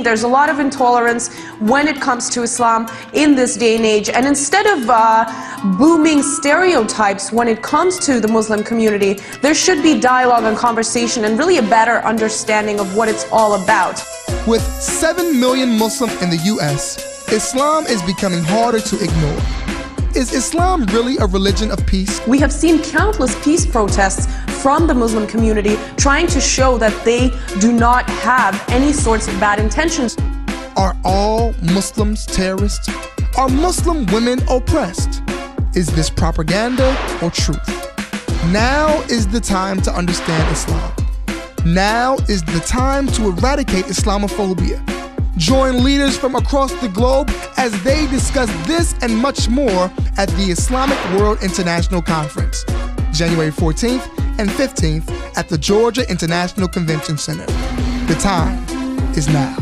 There's a lot of intolerance when it comes to Islam in this day and age. And instead of booming stereotypes when it comes to the Muslim community, there should be dialogue and conversation and really a better understanding of what it's all about. With 7 million Muslims in the U.S., Islam is becoming harder to ignore. Is Islam really a religion of peace? We have seen countless peace protests from the Muslim community trying to show that they do not have any sorts of bad intentions. Are all Muslims terrorists? Are Muslim women oppressed? Is this propaganda or truth? Now is the time to understand Islam. Now is the time to eradicate Islamophobia. Join leaders from across the globe as they discuss this and much more at the Islamic World International Conference, January 14th and 15th at the Georgia International Convention Center. The time is now.